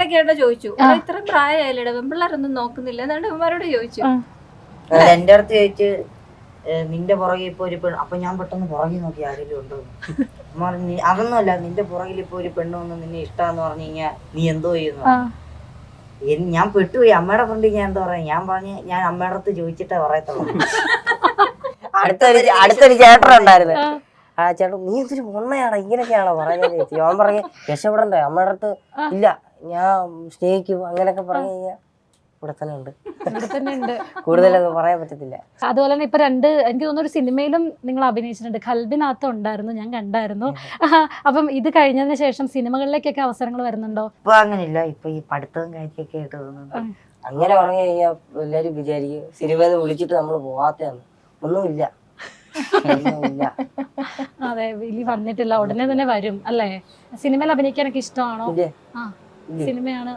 ആരോടൊക്കെയാണോ ചോദിച്ചു, ഇത്ര പ്രായമായില്ലേ പെൺപിള്ളേരൊന്നും നോക്കുന്നില്ല എന്നിട്ട് ഇവന്മാരോട് ചോദിച്ചു. എന്റെ അടുത്ത് ചോദിച്ച് നിന്റെ പുറകെ ഇപ്പൊ ഒരു പെണ്ണ്, അപ്പൊ ഞാൻ പെട്ടെന്ന് പുറകെ നോക്കി ആരെങ്കിലും ഉണ്ടോ അതൊന്നുമല്ല, നിന്റെ പുറകിൽ ഇപ്പൊ ഒരു പെണ്ണ് വന്ന് നിന്നെ ഇഷ്ടാന്ന് പറഞ്ഞു കഴിഞ്ഞാൽ നീ എന്തോ ചെയ്യുന്നു. ഞാൻ പെട്ടുപോയി. അമ്മയുടെ ഫ്രണ്ട് ഞാൻ എന്താ പറയാ, ഞാൻ പറഞ്ഞ് ഞാൻ അമ്മയുടെ അടുത്ത് ചോദിച്ചിട്ടേ പറയത്തുള്ളൂ. അടുത്തൊരു ചേട്ടൻ ഉണ്ടായിരുന്നു. ആ ചേട്ടൻ നീ എന്തൊരു മുണ്ണയാണോ ഇങ്ങനെയൊക്കെയാണോ പറയുന്നത് ചേച്ചി. അവൻ പറഞ്ഞ് രക്ഷപ്പെടണ്ടേ അമ്മയുടെ അടുത്ത്, ഇല്ല ഞാൻ സ്നേഹിക്കും അങ്ങനെയൊക്കെ പറഞ്ഞു കഴിഞ്ഞാൽ ഇവിടെ തന്നെ ഉണ്ട്. കൂടുതലൊന്നും പറയാൻ പറ്റത്തില്ല. അതുപോലെ തന്നെ ഇപ്പൊ എനിക്ക് തോന്നുന്നു ഒരു സിനിമയിലും നിങ്ങൾ അഭിനയിച്ചിട്ടുണ്ട്, ഖൽബിനകത്ത് ഉണ്ടായിരുന്നു, ഞാൻ കണ്ടായിരുന്നു. അപ്പം ഇത് കഴിഞ്ഞതിന് ശേഷം സിനിമകളിലേക്കൊക്കെ അവസരങ്ങൾ വരുന്നുണ്ടോ? ഇപ്പൊ അങ്ങനെയില്ല, ഇപ്പൊ ഈ പഠിത്തവും കാര്യമൊക്കെ ആയിട്ട് തോന്നുന്നുണ്ട്. അങ്ങനെ പറഞ്ഞു കഴിഞ്ഞാൽ എല്ലാരും വിചാരിക്കും സിനിമയിൽ വിളിച്ചിട്ട് നമ്മൾ പോവാത്തതാണ്. ഒന്നുമില്ല. അതെ, ഇനി വന്നിട്ടില്ല, ഉടനെ തന്നെ വരും അല്ലേ? സിനിമയിൽ അഭിനയിക്കാനൊക്കെ ഇഷ്ടമാണോ? സിനിമയാണ്.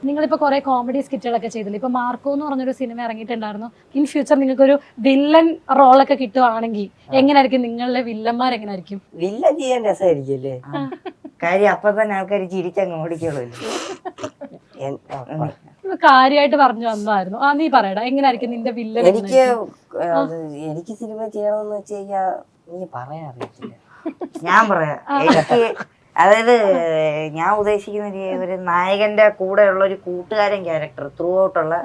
നിങ്ങളിപ്പോ കുറെ കോമഡി സ്കിറ്റുകളൊക്കെ ചെയ്തില്ല. ഇപ്പൊ മാർക്കോ എന്ന് പറഞ്ഞൊരു സിനിമ ഇറങ്ങിയിട്ടുണ്ടായിരുന്നു. ഇൻ ഫ്യൂച്ചർ നിങ്ങൾക്ക് ഒരു വില്ലൻ റോളൊക്കെ കിട്ടുവാണെങ്കിൽ എങ്ങനെയായിരിക്കും നിങ്ങളുടെ വില്ലന്മാർ? എങ്ങനെയായിരിക്കും വില്ലൻ ചെയ്യാൻ? രസമായിരിക്കും അല്ലേ കാര്യം, അപ്പൊ തന്നെ ആൾക്കാർ ചിരിച്ചങ്ങ് ഓടിക്കുള്ളൂ. കാര്യമായിട്ട് പറഞ്ഞു വന്നായിരുന്നു. നീ പറയടാ, എങ്ങനെയായിരിക്കും നിന്റെ വില്ലൻ? എനിക്ക് സിനിമ ചെയ്യണമെന്ന് വെച്ച് കഴിഞ്ഞാൽ എനിക്ക് പറയാൻ അറിയത്തില്ല. ഞാൻ പറയാം, എനിക്ക് അതായത് ഞാൻ ഉദ്ദേശിക്കുന്ന ഒരു നായകന്റെ കൂടെ ഉള്ള ഒരു കൂട്ടുകാരൻ ക്യാരക്ടർ, ത്രൂ ഔട്ടുള്ള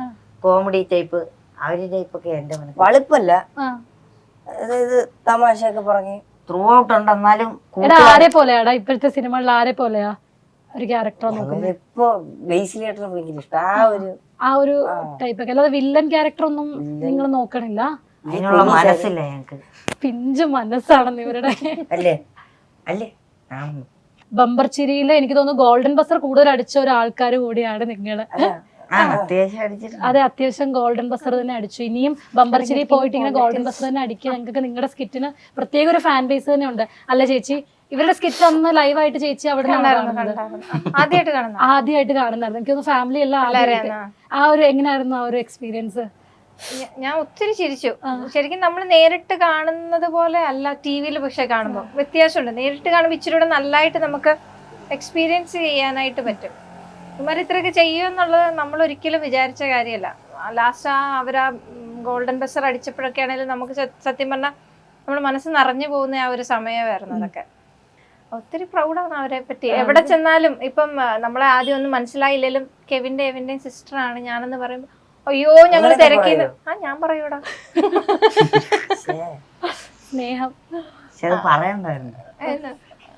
കോമഡി ടൈപ്പ്, ആ ഒരു ടൈപ്പൊക്കെ എന്റെ മനസ്സിൽ. വളുപ്പല്ല, അതായത് തമാശയൊക്കെ പറഞ്ഞ് ത്രൂ ഔട്ട് ഉണ്ട്. എന്നാലും ആരെ പോലെയാടാ ഇപ്പോഴത്തെ സിനിമകളിൽ ആരെ പോലെയാ ഒരു ക്യാരക്ടർ നോക്കുന്നത്? ഇപ്പൊ ബേസിലായിട്ട് ഭയങ്കര ഇഷ്ടം ആ ഒരു ടൈപ്പ് ഒക്കെ. അല്ലാതെ വില്ലൻ ക്യാരക്ടർ ഒന്നും നിങ്ങൾ നോക്കണില്ല? അതിനുള്ള മനസ്സില്ല ഞങ്ങക്ക്. പിഞ്ചു മനസ്സാണെന്ന് ഇവരുടെ. അല്ലേ അല്ലേ ബമ്പർ ചിരിയില് എനിക്ക് തോന്നുന്നു ഗോൾഡൻ ബസർ കൂടുതൽ അടിച്ച ഒരാൾക്കാർ കൂടിയാണ് നിങ്ങള്. അതെ, അത്യാവശ്യം ഗോൾഡൻ ബസർ തന്നെ അടിച്ചു. ഇനിയും ബമ്പർ ചിരി പോയിട്ട് ഇങ്ങനെ ഗോൾഡൻ ബസർ തന്നെ അടിക്കുക. ഞങ്ങൾക്ക് നിങ്ങളുടെ സ്കിറ്റിന് പ്രത്യേക ഒരു ഫാൻ ബേസ് തന്നെ ഉണ്ട് അല്ലെ ചേച്ചി? ഇവരുടെ സ്കിറ്റ് അന്ന് ലൈവായിട്ട് ചേച്ചി അവിടെ ആദ്യമായിട്ട് കാണുന്നായിരുന്നു. എനിക്ക് തോന്നുന്നു ഫാമിലി എല്ലാം. ആ ഒരു എങ്ങനെയായിരുന്നു ആ ഒരു എക്സ്പീരിയൻസ്? ഞാൻ ഒത്തിരി ചിരിച്ചു. ശരിക്കും നമ്മൾ നേരിട്ട് കാണുന്നത് പോലെ അല്ല ടി വിയിൽ, പക്ഷെ കാണുമ്പോൾ വ്യത്യാസമുണ്ട്. നേരിട്ട് കാണുമ്പോൾ ഇച്ചിരി കൂടെ നല്ലതായിട്ട് നമുക്ക് എക്സ്പീരിയൻസ് ചെയ്യാനായിട്ട് പറ്റും. ഇവന്മാർ ഇത്രയൊക്കെ ചെയ്യുമെന്നുള്ളത് നമ്മൾ ഒരിക്കലും വിചാരിച്ച കാര്യമല്ല. ലാസ്റ്റ് അവരാ ഗോൾഡൻ ബസർ അടിച്ചപ്പോഴൊക്കെ ആണെങ്കിലും നമുക്ക് സത്യം പറഞ്ഞാൽ നമ്മുടെ മനസ്സ് നിറഞ്ഞു പോകുന്ന ആ ഒരു സമയമായിരുന്നു അതൊക്കെ. ഒത്തിരി പ്രൗഡാണ് അവരെ പറ്റി. എവിടെ ചെന്നാലും ഇപ്പം നമ്മളെ ആദ്യം ഒന്നും മനസ്സിലായില്ലെങ്കിലും എവിന്റെയും സിസ്റ്ററാണ് ഞാനെന്ന് പറയുമ്പോൾ അയ്യോ ഞങ്ങൾ തിരക്കിന്ന് ഞാൻ പറയൂടാ. സ്നേഹം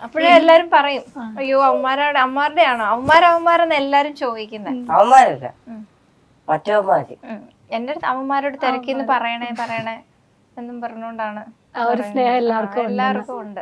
അപ്പോഴേ എല്ലാരും പറയും അയ്യോ അമ്മാരുടെ ആണോ അവന്മാരെന്ന് എല്ലാരും ചോദിക്കുന്നത്. എന്റെ അടുത്ത് അവന്മാരോട് തിരക്കിന്ന് പറയണേ എന്നും പറഞ്ഞുകൊണ്ടാണ്. എല്ലാവർക്കും ഉണ്ട്.